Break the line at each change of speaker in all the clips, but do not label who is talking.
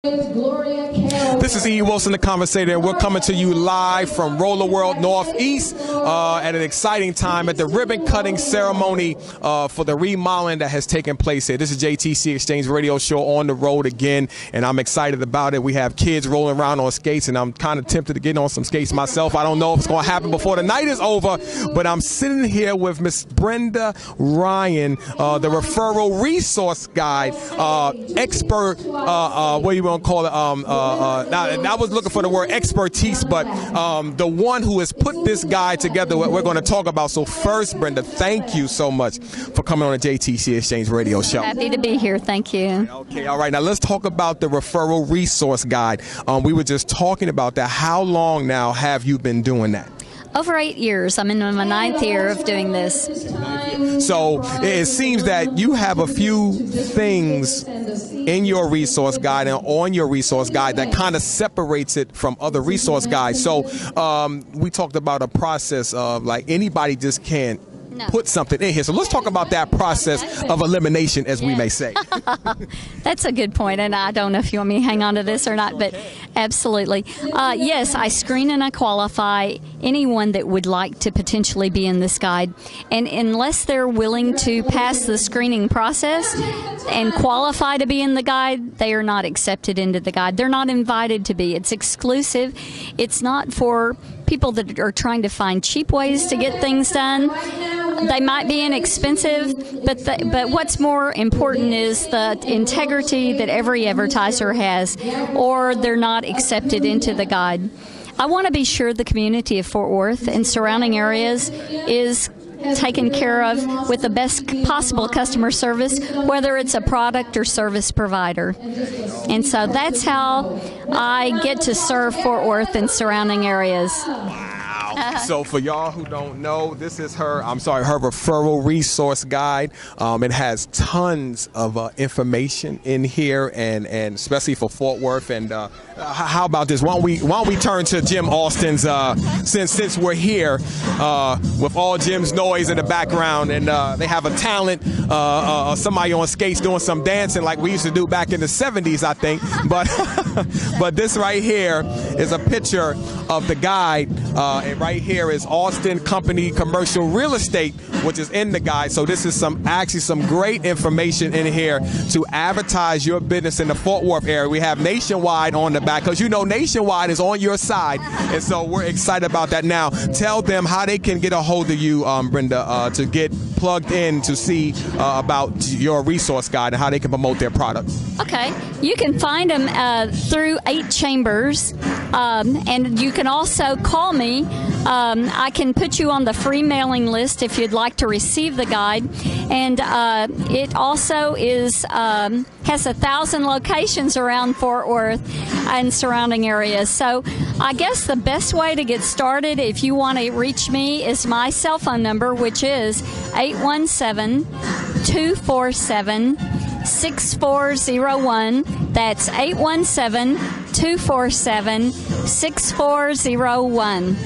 This is E.Wilson, the Conversator, and we're coming to you live from Roller World Northeast at an exciting time at the ribbon cutting ceremony for the remodeling that has taken place here. This is JTC Exchange radio show on the road again, and I'm excited about it. We have kids rolling around on skates, and I'm kind of tempted to get on some skates myself. I don't know if it's going to happen before the night is over, but I'm sitting here with Miss Brenda Ryan, the referral resource guide, expert, what do you want to call it? I was looking for the word expertise, but the one who has put this guide together, what we're going to talk about. So first, Brenda, thank you so much for coming on the JTC Exchange radio show.
Happy to be here. Thank you.
Okay, all right. Now let's talk about the referral resource guide. We were just talking about that. How long now have you been doing that?
Over 8 years. I'm in my 9th year of doing this.
So it seems that you have a few things in your resource guide and on your resource guide that kind of separates it from other resource guides. So we talked about a process of like anybody just can't put something in here. So let's talk about that process of elimination, as we may say.
That's a good point, and I don't know if you want me to hang on to this or not, but absolutely. Yes, I screen and I qualify anyone that would like to potentially be in this guide, and unless they're willing to pass the screening process and qualify to be in the guide, they are not accepted into the guide. They're not invited to be. It's exclusive. It's not for people that are trying to find cheap ways to get things done. They might be inexpensive, but what's more important is the integrity that every advertiser has, or they're not accepted into the guide. I want to be sure the community of Fort Worth and surrounding areas is taken care of with the best possible customer service, whether it's a product or service provider. And so that's how I get to serve Fort Worth and surrounding areas.
So for y'all who don't know, this is her referral resource guide. It has tons of information in here, and especially for Fort Worth. And how about this? Why don't we turn to Jim Austin's, since we're here with all Jim's noise in the background, and they have a talent, somebody on skates doing some dancing like we used to do back in the 70s, I think. But this right here is a picture of the guide, and right here is Austin Company Commercial Real Estate, which is in the guide. So this is some great information in here to advertise your business in the Fort Worth area. We have Nationwide on the back, because you know Nationwide is on your side, and so we're excited about that. Now tell them how they can get a hold of you, Brenda, to get plugged in to see about your resource guide and how they can promote their products.
Okay, you can find them through 8 chambers, and you can also call me. I can put you on the free mailing list if you'd like to receive the guide, and it also has 1,000 locations around Fort Worth and surrounding areas. So I guess the best way to get started, if you want to reach me, is my cell phone number, which is 817-247-6401. That's 817-247-6401.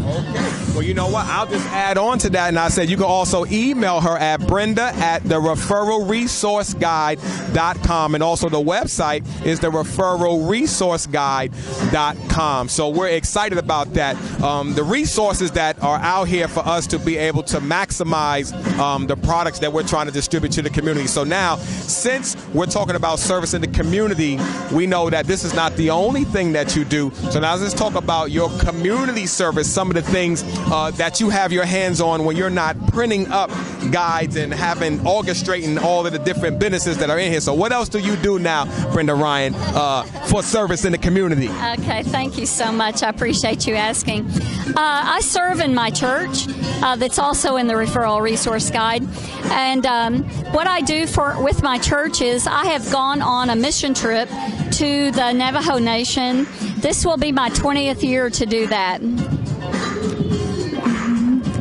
Okay. Well, you know what? I'll just add on to that, and I said you can also email her at brenda@thereferralresourceguide.com, and also the website is thereferralresourceguide.com. So we're excited about that. The resources that are out here for us to be able to maximize the products that we're trying to distribute to the community. So now, since we're talking about service in the community, we know that this is not the only thing that you do. So now let's talk about your community service, some of the things that you have your hands on when you're not printing up guides and orchestrating all of the different businesses that are in here. So what else do you do now, Brenda Ryan, for service in the community?
Okay, thank you so much. I appreciate you asking. I serve in my church that's also in the referral resource guide. And what I do with my church is I have gone on a mission trip to the Navajo Nation. This will be my 20th year to do that.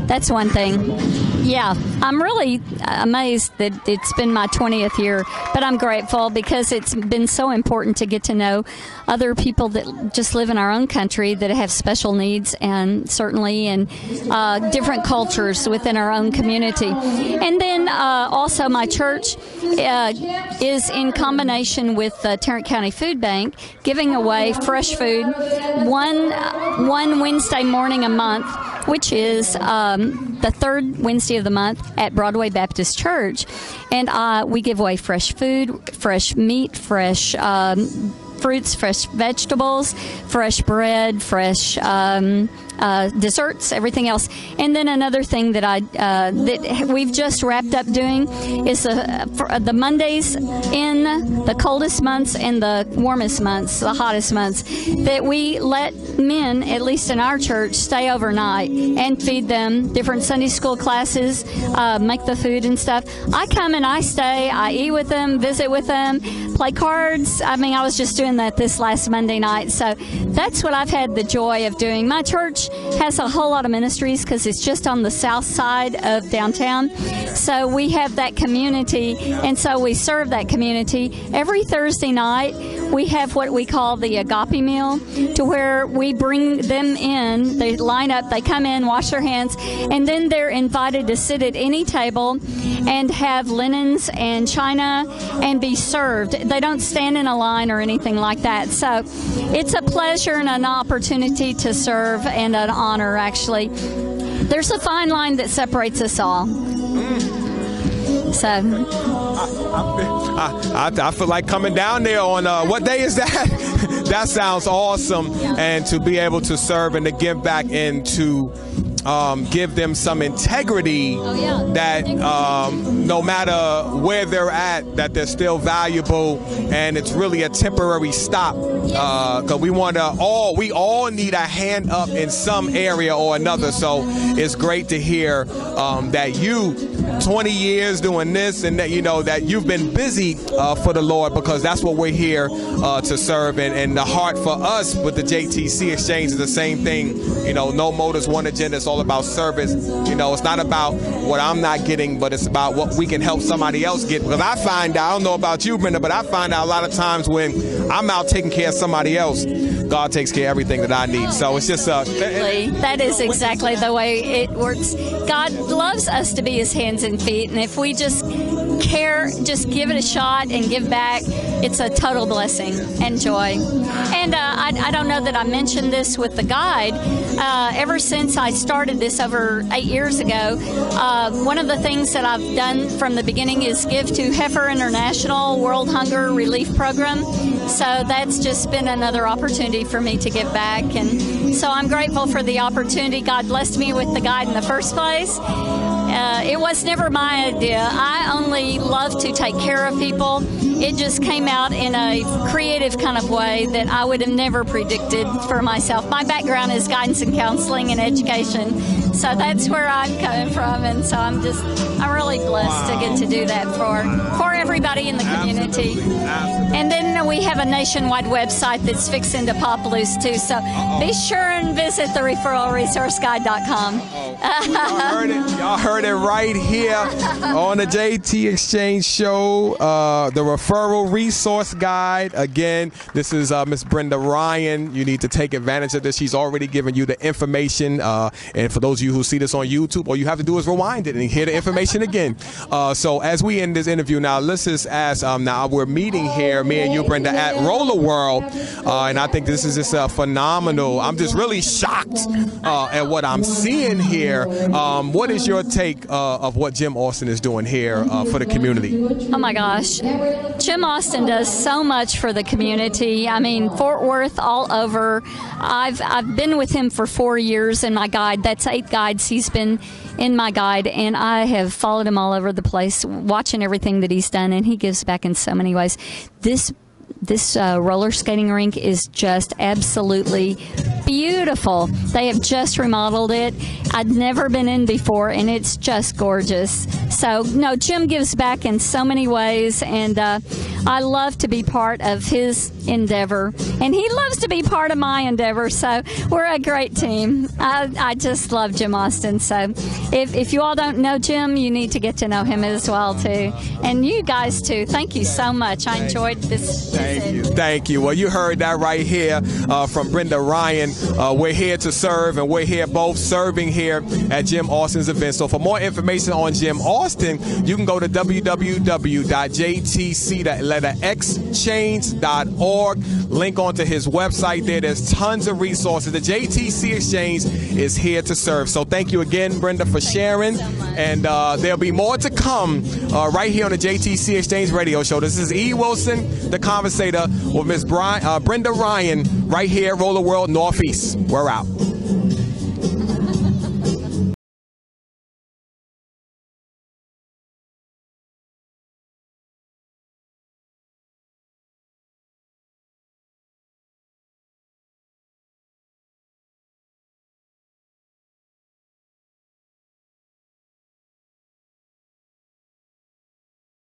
That's one thing. Yeah, I'm really amazed that it's been my 20th year, but I'm grateful because it's been so important to get to know other people that just live in our own country that have special needs, and certainly in different cultures within our own community. And then also my church is in combination with the Tarrant County Food Bank giving away fresh food one Wednesday morning a month, which is the third Wednesday of the month at Broadway Baptist Church. And we give away fresh food, fresh meat, fresh fruits, fresh vegetables, fresh bread, fresh desserts, everything else. And then another thing that that we've just wrapped up doing is the Mondays in the coldest months and the warmest months, the hottest months, that we let men, at least in our church, stay overnight and feed them different Sunday school classes, make the food and stuff. I come and I stay, I eat with them, visit with them, play cards. I mean, I was just doing that this last Monday night. So that's what I've had the joy of doing. My church has a whole lot of ministries because it's just on the south side of downtown. So we have that community, and so we serve that community. Every Thursday night, we have what we call the Agape Meal, to where we bring them in. They line up, they come in, wash their hands, and then they're invited to sit at any table and have linens and china and be served. They don't stand in a line or anything like that. So it's a pleasure and an opportunity to serve, and an honor, actually. There's a fine line that separates us all. So
I feel like coming down there on what day is that? That sounds awesome. And to be able to serve and to give back and to give them some integrity that no matter where they're at, that they're still valuable, and it's really a temporary stop, because we all need a hand up in some area or another. So it's great to hear that you 20 years doing this, and that that you've been busy for the Lord, because that's what we're here to serve. And the heart for us with the JTC Exchange is the same thing. No motives, one agenda. It's all about service. It's not about what I'm not getting, but it's about what we can help somebody else get. Because I find out, I don't know about you, Brenda, but I find out a lot of times when I'm out taking care of somebody else, God takes care of everything that I need. So it's just
that is exactly the way it works. God loves us to be his hands and feet, and if we just care, just give it a shot and give back, it's a total blessing and joy. And I don't know that I mentioned this with the guide. Ever since I started this over 8 years ago, one of the things that I've done from the beginning is give to Heifer International World Hunger Relief Program. So that's just been another opportunity for me to give back. And so I'm grateful for the opportunity. God blessed me with the guide in the first place. It was never my idea. I only love to take care of people. It just came out in a creative kind of way that I would have never predicted for myself. My background is guidance and counseling and education, so that's where I'm coming from, and so I'm really blessed to get to do that for everybody in the community. Absolutely. And then we have a nationwide website that's fixing to pop loose too, so be sure and visit the referralresourceguide.com.
Y'all heard it right here on the JT Exchange Show, the Referral Resource Guide. Again, this is Miss Brenda Ryan. You need to take advantage of this. She's already given you the information, and for those of you who see this on YouTube, all you have to do is rewind it and hear the information again. So as we end this interview now, let's just ask, now we're meeting here, me and you, Brenda, at Roller World, and I think this is just phenomenal. I'm just really shocked at what I'm seeing here. What is your take of what Jim Austin is doing here for the community?
Oh my gosh, Jim Austin does so much for the community. I mean, Fort Worth, all over. I've been with him for 4 years in my guide. That's 8 guides he's been in my guide, and I have followed him all over the place, watching everything that he's done, and he gives back in so many ways. This roller skating rink is just absolutely beautiful. They have just remodeled it. I'd never been in before, and it's just gorgeous. So, no, Jim gives back in so many ways, and I love to be part of his endeavor, and he loves to be part of my endeavor. So we're a great team. I just love Jim Austin. So if you all don't know Jim, you need to get to know him as well too, and you guys too. Thank you so much. I enjoyed this.
Thank you. Well, you heard that right here from Brenda Ryan. We're here to serve, and we're here both serving here at Jim Austin's event. So for more information on Jim Austin, you can go to www.jtc.exchange.org. Link onto his website there. There's tons of resources. The JTC Exchange is here to serve. So thank you again, Brenda, for sharing. And there'll be more to come right here on the JTC Exchange radio show. This is E.Wilson, the Conversator, with Miss Brenda Ryan right here, Roller World Northeast. We're out.